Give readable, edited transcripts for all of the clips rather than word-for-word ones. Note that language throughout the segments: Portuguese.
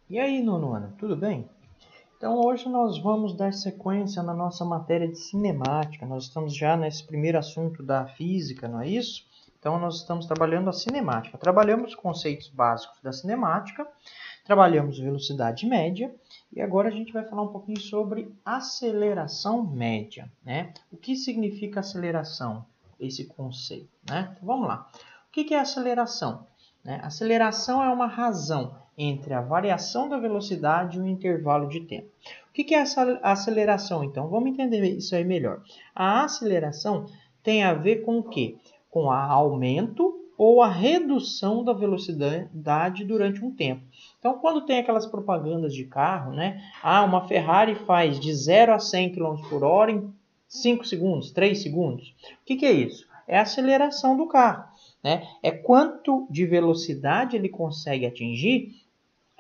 E aí, nono ano, tudo bem? Então, hoje nós vamos dar sequência na nossa matéria de cinemática. Nós estamos já nesse primeiro assunto da física, não é isso? Então, nós estamos trabalhando a cinemática. Trabalhamos conceitos básicos da cinemática, trabalhamos velocidade média e agora a gente vai falar um pouquinho sobre aceleração média, né? O que significa aceleração? Esse conceito, né? Então, vamos lá. O que é aceleração? Aceleração é uma razão entre a variação da velocidade e um intervalo de tempo. O que é essa aceleração, então? Vamos entender isso aí melhor. A aceleração tem a ver com o quê? Com o aumento ou a redução da velocidade durante um tempo. Então, quando tem aquelas propagandas de carro, né? Uma Ferrari faz de 0 a 100 km por hora em 5 segundos, 3 segundos. O que é isso? É a aceleração do carro. Né? É quanto de velocidade ele consegue atingir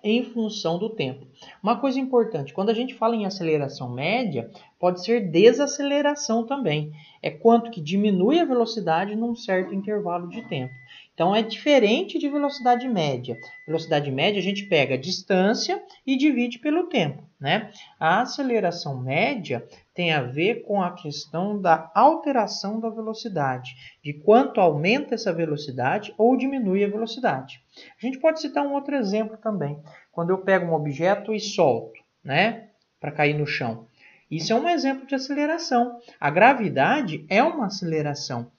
em função do tempo. Uma coisa importante, quando a gente fala em aceleração média, pode ser desaceleração também. É quanto que diminui a velocidade num certo intervalo de tempo. Então é diferente de velocidade média. Velocidade média a gente pega a distância e divide pelo tempo, né? A aceleração média tem a ver com a questão da alteração da velocidade, de quanto aumenta essa velocidade ou diminui a velocidade. A gente pode citar um outro exemplo também. Quando eu pego um objeto e solto, né, para cair no chão. Isso é um exemplo de aceleração. A gravidade é uma aceleração.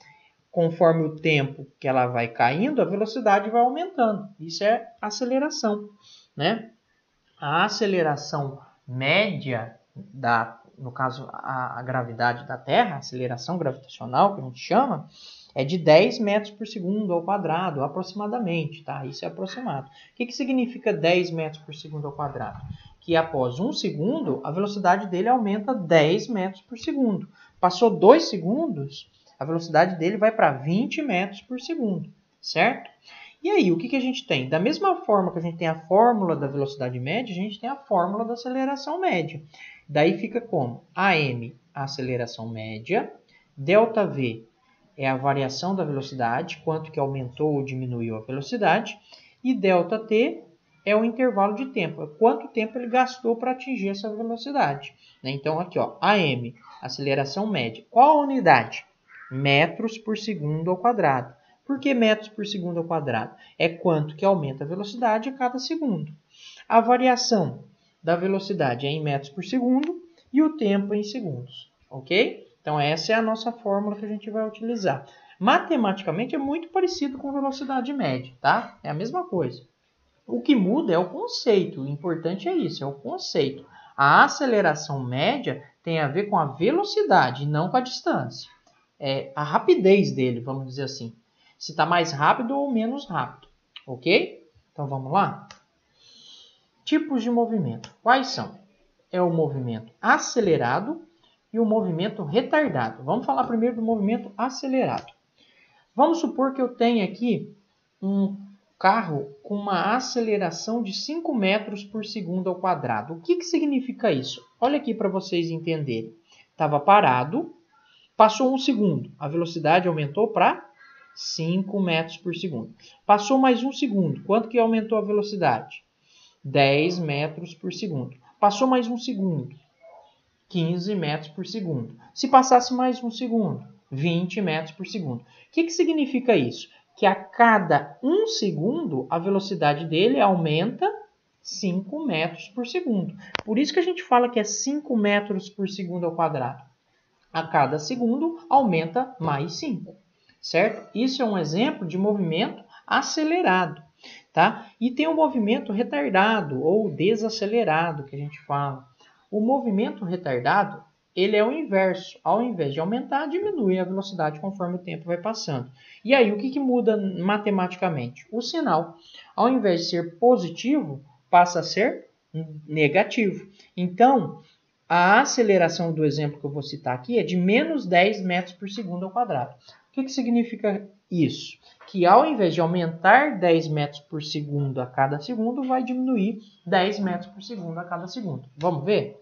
Conforme o tempo que ela vai caindo, a velocidade vai aumentando. Isso é aceleração, né? A aceleração média no caso, a gravidade da Terra, a aceleração gravitacional que a gente chama, é de 10 metros por segundo ao quadrado, aproximadamente, tá? Isso é aproximado. O que significa 10 metros por segundo ao quadrado? Que após 1 segundo, a velocidade dele aumenta 10 metros por segundo. Passou 2 segundos, a velocidade dele vai para 20 metros por segundo, certo? E aí, o que a gente tem? Da mesma forma que a gente tem a fórmula da velocidade média, a gente tem a fórmula da aceleração média. Daí fica como? AM, a aceleração média, ΔV é a variação da velocidade, quanto que aumentou ou diminuiu a velocidade, e ΔT é o intervalo de tempo, é quanto tempo ele gastou para atingir essa velocidade. Então, aqui, ó, AM, aceleração média. Qual a unidade? Metros por segundo ao quadrado. Por que metros por segundo ao quadrado? É quanto que aumenta a velocidade a cada segundo. A variação da velocidade é em metros por segundo e o tempo em segundos, ok? Então, essa é a nossa fórmula que a gente vai utilizar. Matematicamente, é muito parecido com velocidade média, tá? É a mesma coisa. O que muda é o conceito. O importante é isso, é o conceito. A aceleração média tem a ver com a velocidade, não com a distância. É a rapidez dele, vamos dizer assim. Se está mais rápido ou menos rápido, ok? Então, vamos lá? Tipos de movimento. Quais são? É o movimento acelerado e o movimento retardado. Vamos falar primeiro do movimento acelerado. Vamos supor que eu tenha aqui um carro com uma aceleração de 5 metros por segundo ao quadrado. O que significa isso? Olha aqui para vocês entenderem. Estava parado, passou 1 segundo, a velocidade aumentou para 5 metros por segundo. Passou mais 1 segundo, quanto que aumentou a velocidade? 10 metros por segundo. Passou mais 1 segundo, 15 metros por segundo. Se passasse mais 1 segundo, 20 metros por segundo. O que significa isso? Que a cada 1 segundo, a velocidade dele aumenta 5 metros por segundo. Por isso que a gente fala que é 5 metros por segundo ao quadrado. A cada segundo, aumenta mais 5, certo? Isso é um exemplo de movimento acelerado, tá? E tem o movimento retardado ou desacelerado, que a gente fala. O movimento retardado, ele é o inverso. Ao invés de aumentar, diminui a velocidade conforme o tempo vai passando. E aí, o que muda matematicamente? O sinal. Ao invés de ser positivo, passa a ser negativo. Então, a aceleração do exemplo que eu vou citar aqui é de menos 10 metros por segundo ao quadrado. O que significa isso? Que ao invés de aumentar 10 metros por segundo a cada segundo, vai diminuir 10 metros por segundo a cada segundo. Vamos ver?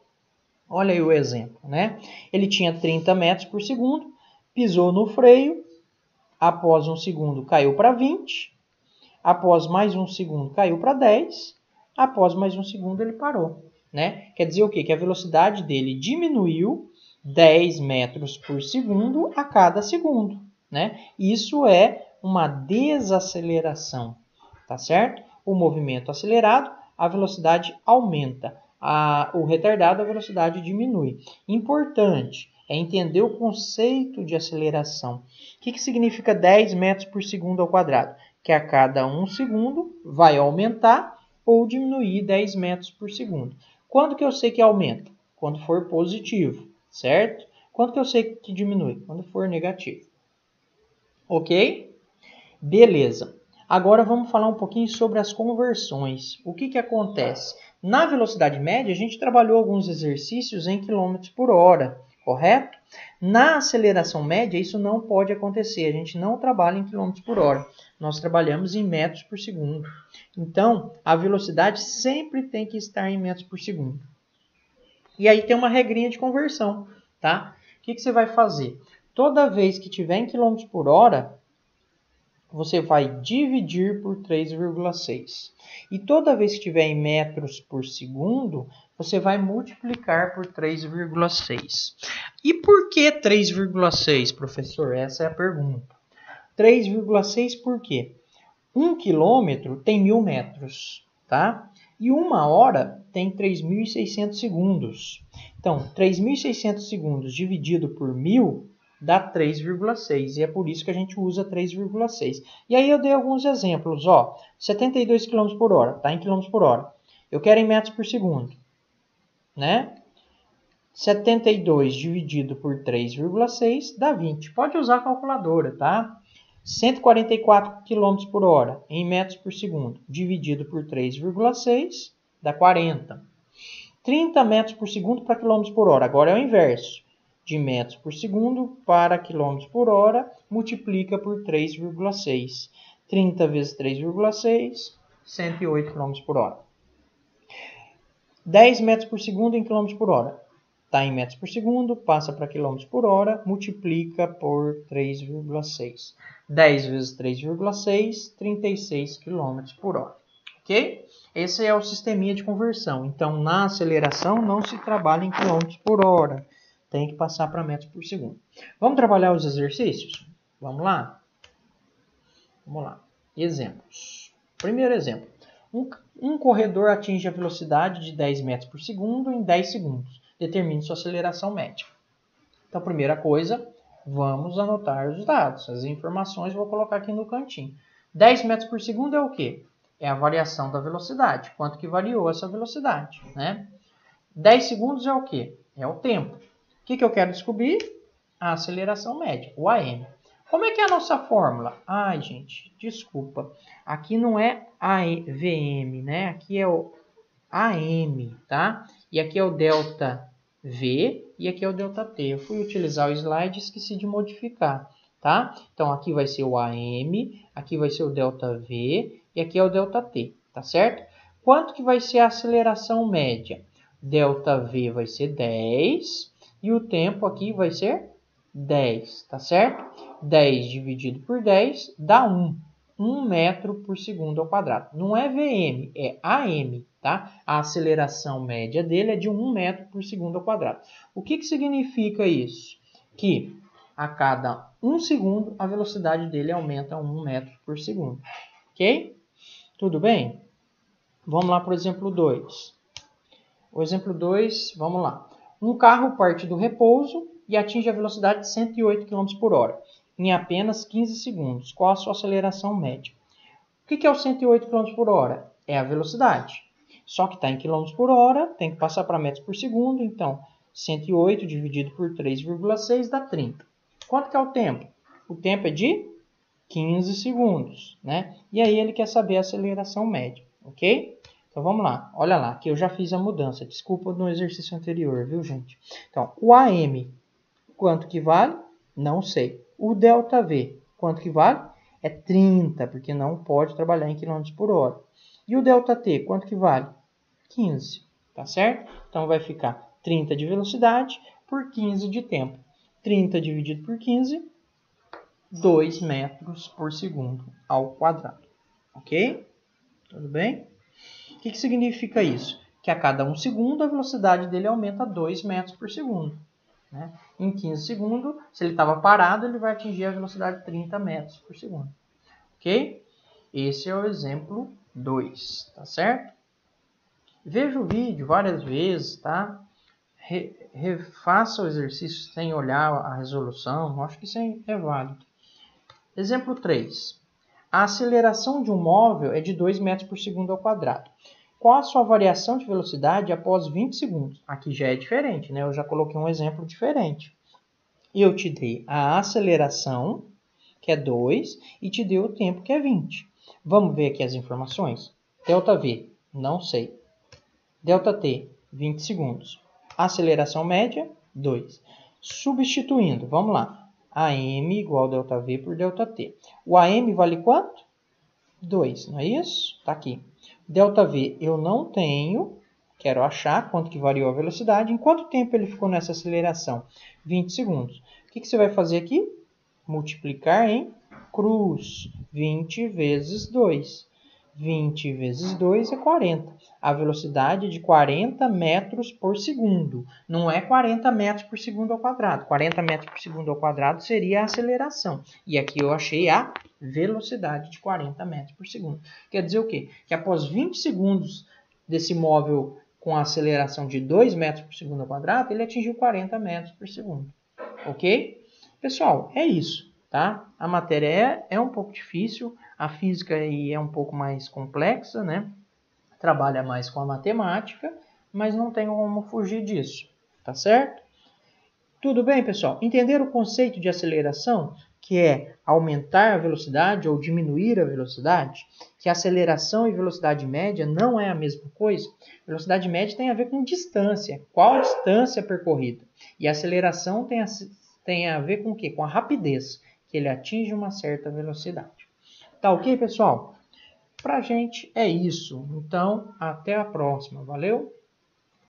Olha aí o exemplo, né? Ele tinha 30 metros por segundo, pisou no freio, após 1 segundo caiu para 20, após mais 1 segundo caiu para 10, após mais um segundo ele parou, né? Quer dizer o quê? Que a velocidade dele diminuiu 10 metros por segundo a cada segundo, né? Isso é uma desaceleração, tá certo? O movimento acelerado, a velocidade aumenta. O retardado, a velocidade diminui. Importante é entender o conceito de aceleração. O que significa 10 metros por segundo ao quadrado? Que a cada 1 segundo vai aumentar ou diminuir 10 metros por segundo. Quando que eu sei que aumenta? Quando for positivo, certo? Quando que eu sei que diminui? Quando for negativo. Ok? Beleza. Agora vamos falar um pouquinho sobre as conversões. O que acontece? Na velocidade média, a gente trabalhou alguns exercícios em quilômetros por hora, correto? Na aceleração média, isso não pode acontecer. A gente não trabalha em quilômetros por hora. Nós trabalhamos em metros por segundo. Então, a velocidade sempre tem que estar em metros por segundo. E aí tem uma regrinha de conversão, tá? O que você vai fazer? Toda vez que tiver em quilômetros por hora, você vai dividir por 3,6. E toda vez que estiver em metros por segundo, você vai multiplicar por 3,6. E por que 3,6, professor? Essa é a pergunta. 3,6 por quê? 1 quilômetro tem 1.000 metros, tá? E 1 hora tem 3.600 segundos. Então, 3.600 segundos dividido por 1.000 dá 3,6. E é por isso que a gente usa 3,6. E aí eu dei alguns exemplos. Ó, 72 km por hora, está em km por hora. Eu quero em metros por segundo, né? 72 dividido por 3,6 dá 20. Pode usar a calculadora, tá? 144 km por hora em metros por segundo dividido por 3,6 dá 40. 30 metros por segundo para km por hora. Agora é o inverso. De metros por segundo para km por hora, multiplica por 3,6. 30 vezes 3,6, 108 km por hora. 10 metros por segundo em km por hora. Está em metros por segundo, passa para km por hora, multiplica por 3,6. 10 vezes 3,6, 36 km por hora. Ok? Esse é o sisteminha de conversão. Então, na aceleração, não se trabalha em km por hora. Tem que passar para metros por segundo. Vamos trabalhar os exercícios? Vamos lá? Vamos lá. Exemplos. Primeiro exemplo. Um corredor atinge a velocidade de 10 metros por segundo em 10 segundos. Determine sua aceleração média. Então, primeira coisa, vamos anotar os dados. As informações eu vou colocar aqui no cantinho. 10 metros por segundo é o quê? É a variação da velocidade. Quanto que variou essa velocidade, né? 10 segundos é o quê? É o tempo. O que eu quero descobrir? A aceleração média, o AM. Como é que é a nossa fórmula? Ai, gente, desculpa. Aqui não é AVM, né? Aqui é o AM, tá? E aqui é o delta V e aqui é o delta T. Eu fui utilizar o slide e esqueci de modificar, tá? Então, aqui vai ser o AM, aqui vai ser o delta V e aqui é o delta T, tá certo? Quanto que vai ser a aceleração média? Delta V vai ser 10 e o tempo aqui vai ser 10, tá certo? 10 dividido por 10 dá 1. 1 metro por segundo ao quadrado. Não é VM, é AM, tá? A aceleração média dele é de 1 metro por segundo ao quadrado. O que significa isso? Que a cada 1 segundo a velocidade dele aumenta 1 metro por segundo. Ok? Tudo bem? Vamos lá para o exemplo 2. O exemplo 2, vamos lá. Um carro parte do repouso e atinge a velocidade de 108 km por hora em apenas 15 segundos. Qual a sua aceleração média? O que é o 108 km por hora? É a velocidade. Só que está em km por hora, tem que passar para metros por segundo. Então, 108 dividido por 3,6 dá 30. Quanto que é o tempo? O tempo é de 15 segundos, né? E aí ele quer saber a aceleração média, ok? Então vamos lá, olha lá, que eu já fiz a mudança. Desculpa no exercício anterior, viu, gente? Então, o AM, quanto que vale? Não sei. O delta V, quanto que vale? É 30, porque não pode trabalhar em km por hora. E o delta T, quanto que vale? 15, tá certo? Então vai ficar 30 de velocidade por 15 de tempo. 30 dividido por 15, 2 metros por segundo ao quadrado. Ok? Tudo bem? que significa isso? Que a cada 1 segundo a velocidade dele aumenta 2 metros por segundo. Né? Em 15 segundos, se ele estava parado, ele vai atingir a velocidade de 30 metros por segundo. Ok? Esse é o exemplo 2, tá certo? Veja o vídeo várias vezes, tá? Refaça o exercício sem olhar a resolução, acho que isso é válido. Exemplo 3. A aceleração de um móvel é de 2 metros por segundo ao quadrado. Qual a sua variação de velocidade após 20 segundos? Aqui já é diferente, né? Eu já coloquei um exemplo diferente. Eu te dei a aceleração, que é 2, e te dei o tempo, que é 20. Vamos ver aqui as informações? ΔV, não sei. ΔT, 20 segundos. Aceleração média, 2. Substituindo, vamos lá. AM igual a ΔV por ΔT. O AM vale quanto? 2, não é isso? Está aqui. ΔV eu não tenho, quero achar quanto que variou a velocidade. Em quanto tempo ele ficou nessa aceleração? 20 segundos. O que você vai fazer aqui? Multiplicar em cruz. 20 vezes 2. 20 vezes 2 é 40. A velocidade é de 40 metros por segundo. Não é 40 metros por segundo ao quadrado. 40 metros por segundo ao quadrado seria a aceleração. E aqui eu achei a velocidade de 40 metros por segundo. Quer dizer o quê? Que após 20 segundos desse móvel com a aceleração de 2 metros por segundo ao quadrado, ele atingiu 40 metros por segundo. Ok? Pessoal, é isso. Tá? A matéria é um pouco difícil, a física aí é um pouco mais complexa, né? Trabalha mais com a matemática, mas não tem como fugir disso, tá certo? Tudo bem, pessoal? Entenderam o conceito de aceleração, que é aumentar a velocidade ou diminuir a velocidade? Que aceleração e velocidade média não é a mesma coisa? Velocidade média tem a ver com distância, qual a distância percorrida? E a aceleração tem a ver com o quê? Com a rapidez, que ele atinge uma certa velocidade. Tá ok, pessoal? Pra gente é isso. Então, até a próxima. Valeu?